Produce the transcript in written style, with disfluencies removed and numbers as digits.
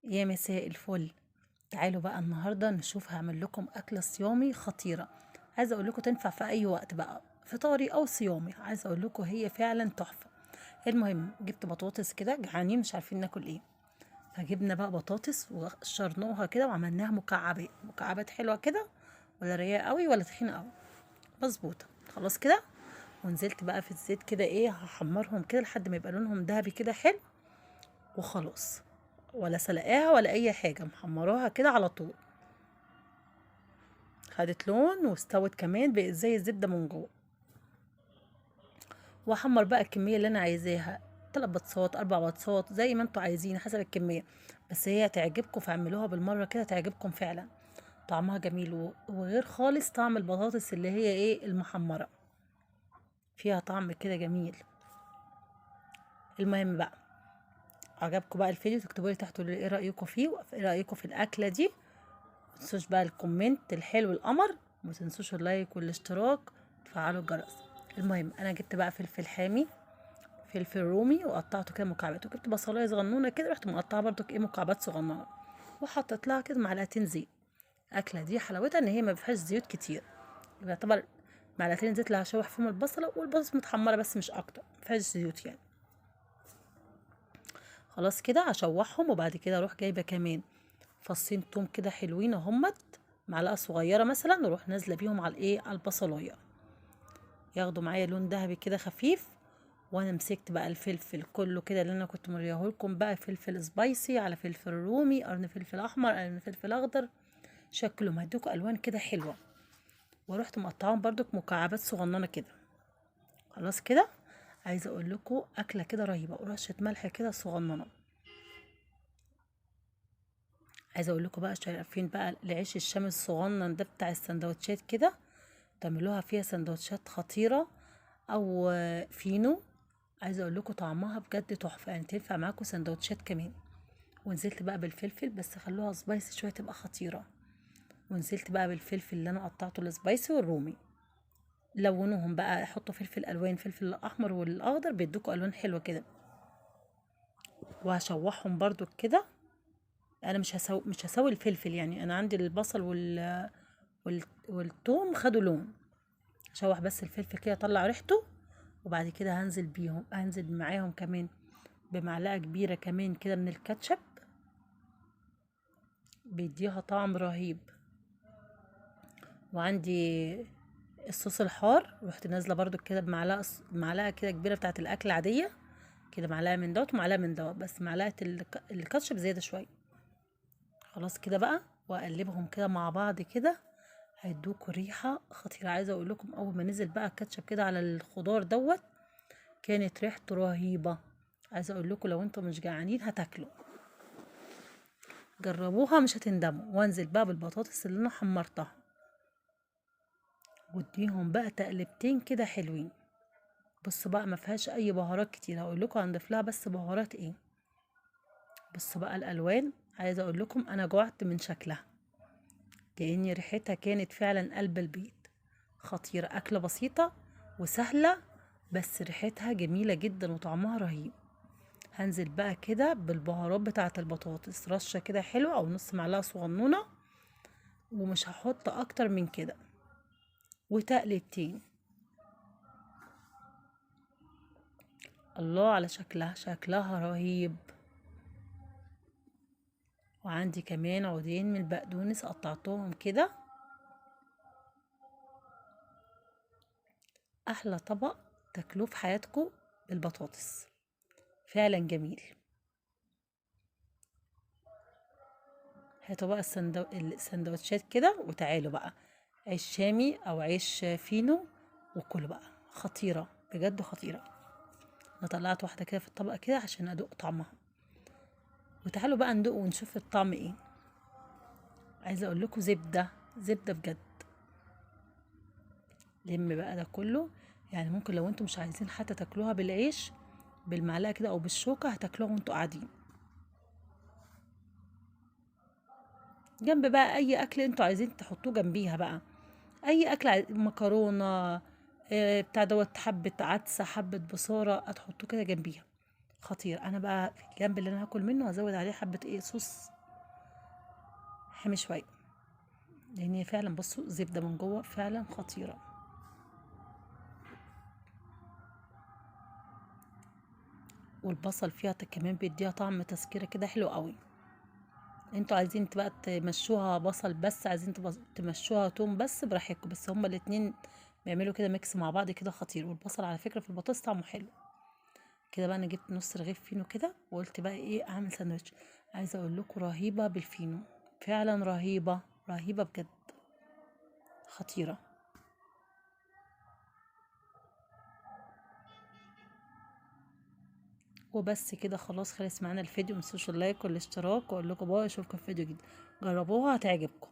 يا مساء الفل. تعالوا بقى النهارده نشوف هعمل لكم اكله صيامي خطيره. عايزه اقول لكم تنفع في اي وقت بقى، فطاري او صيامي. عايزه اقول لكم هي فعلا تحفه. المهم جبت بطاطس كده، جعانين مش عارفين ناكل ايه، فجبنا بقى بطاطس وقشرناها كده وعملناها مكعبات مكعبات حلوه كده، ولا رقيقه قوي ولا تخينه قوي، مظبوطه. خلاص كده. ونزلت بقى في الزيت كده ايه، هحمرهم كده لحد ما يبقى لونهم ذهبي كده حلو، وخلاص. ولا سلقاها ولا اي حاجه، محمراها كده على طول. خدت لون واستوت كمان، بقت زي الزبده من جوه. واحمر بقى الكميه اللي انا عايزاها، 3 بطاطسات 4 بطاطسات زي ما انتوا عايزين حسب الكميه. بس هي تعجبكم، فاعملوها بالمره كده تعجبكم فعلا. طعمها جميل وغير خالص طعم البطاطس اللي هي ايه المحمره، فيها طعم كده جميل. المهم بقى، عجبكم بقى الفيديو تكتبوا لي تحت تقولوا لي ايه رايكم فيه وايه رايكم في الاكله دي. متنسوش بقى الكومنت الحلو القمر، ومتنسوش اللايك والاشتراك وتفعلوا الجرس. المهم انا جبت بقى فلفل حامي، فلفل رومي، وقطعته كده مكعبات، وجبت بصلايه صغنونه كده رحت مقطعه برضو ايه مكعبات صغننه، وحطيت لها كده معلقتين زيت. الاكله دي حلاوتها ان هي ما فيهاش زيوت كتير، يعتبر معلقتين زيت اللي هشوح فيهم البصله، والبصل متحمره بس مش اكتر، ما فيهاش زيوت يعني. خلاص كده هشوحهم، وبعد كده اروح جايبه كمان فصين توم كده حلوين اهمت، معلقه صغيره مثلا، واروح نازله بيهم على الايه على البصلايه، ياخدوا معايا لون ذهبي كده خفيف. وانا مسكت بقى الفلفل كله كده اللي انا كنت مريهولكم بقى، فلفل سبايسي على فلفل رومي، قرن فلفل احمر، قرن فلفل اخضر، شكلهم هيدوكوا الوان كده حلوه. ورحت مقطعاهم برضك مكعبات صغننه كده. خلاص كده. عايزه اقول لكم اكله كده رهيبه، ورشه ملح كده صغننه. عايزه اقول لكم بقى عارفين بقى العيش الشامي الصغنن ده بتاع السندوتشات كده، تعملوها فيها سندوتشات خطيره، او فينو. عايزه اقول لكم طعمها بجد تحفه، يعني تنفع معاكم سندوتشات كمان. ونزلت بقى بالفلفل، بس خلوها سبايسي شويه تبقى خطيره. ونزلت بقى بالفلفل اللي انا قطعته السبايسي والرومي، لونوهم بقى، حطوا فلفل الوان، فلفل الاحمر والاخضر بيدوكوا الوان حلوه كده. وهشوحهم برضو كده. انا مش هسوي الفلفل، يعني انا عندي البصل والثوم خدوا لون. هشوح بس الفلفل كده طلع ريحته، وبعد كده هنزل معاهم كمان بمعلقه كبيره كمان كده من الكاتشب، بيديها طعم رهيب. وعندي الصوص الحار، رحت نازله برضو كده معلقه كده كبيره بتاعت الاكل عاديه، كده معلقه من دوت ومعلقه من دوت، بس معلقه الكاتشب زياده شويه. خلاص كده بقى، واقلبهم كده مع بعض كده، هيدوكوا ريحه خطيره. عايزه اقول لكم اول ما نزل بقى الكاتشب كده على الخضار دوت، كانت ريحته رهيبه. عايزه اقول لكم لو انتم مش جعانين هتاكلوا، جربوها مش هتندموا. وانزل بقى بالبطاطس اللي انا حمرتها، واديهم بقى تقلبتين كده حلوين. بصوا بقى ما فيهاش اي بهارات كتير، هقول لكم هنضيف لها بس بهارات ايه. بصوا بقى الالوان، عايزه اقول لكم انا جوعت من شكلها، لان ريحتها كانت فعلا قلب البيت. خطيره، اكله بسيطه وسهله، بس ريحتها جميله جدا وطعمها رهيب. هنزل بقى كده بالبهارات بتاعه البطاطس، رشه كده حلوه او نص معلقه صغنونه، ومش هحط اكتر من كده. وتقلبتين. الله على شكلها، شكلها رهيب. وعندي كمان عودين من البقدونس قطعتهم كده. احلى طبق تاكلوه في حياتكم بالبطاطس، فعلا جميل. هاتوا بقى السندوتشات كده، وتعالوا بقى عيش شامي او عيش فينو، وكلوا بقى. خطيرة بجد خطيرة. انا طلعت واحدة كده في الطبق كده عشان ادوق طعمها، وتعالوا بقى ندوق ونشوف الطعم ايه. عايزة اقول لكم زبدة زبدة بجد. لم بقى ده كله، يعني ممكن لو انتم مش عايزين حتى تاكلوها بالعيش بالمعلقة كده او بالشوكة، هتاكلوها وانتوا قاعدين جنب بقى اي اكل انتوا عايزين تحطوه جنبيها بقى. اي اكل مكرونه، بتاع دوت، حبه عدسه، حبه بصاره، هتحطوه كده جنبيها. خطير. انا بقى الجنب اللي انا هاكل منه هزود عليه حبه ايه صوص حامي شويه، لان هي فعلا بصوا زبده من جوه فعلا خطيره. والبصل فيها كمان بيديها طعم تسكيره كده حلو قوي. انتوا عايزين بقى تمشوها بصل بس، عايزين تمشوها توم بس براحتكم، بس هما الاتنين بيعملوا كده ميكس مع بعض كده خطير. والبصل على فكره في البطاطس طعمه حلو كده. بقى انا جبت نص رغيف فينو كده، وقلت بقى ايه اعمل ساندوتش. عايزه اقول لكم رهيبه بالفينو، فعلا رهيبه رهيبه بجد، خطيره. وبس كده خلاص، خلص معانا الفيديو. متنسوش اللايك والاشتراك، واقول لكم باي، اشوفكم في فيديو جديد. جربوها هتعجبكم.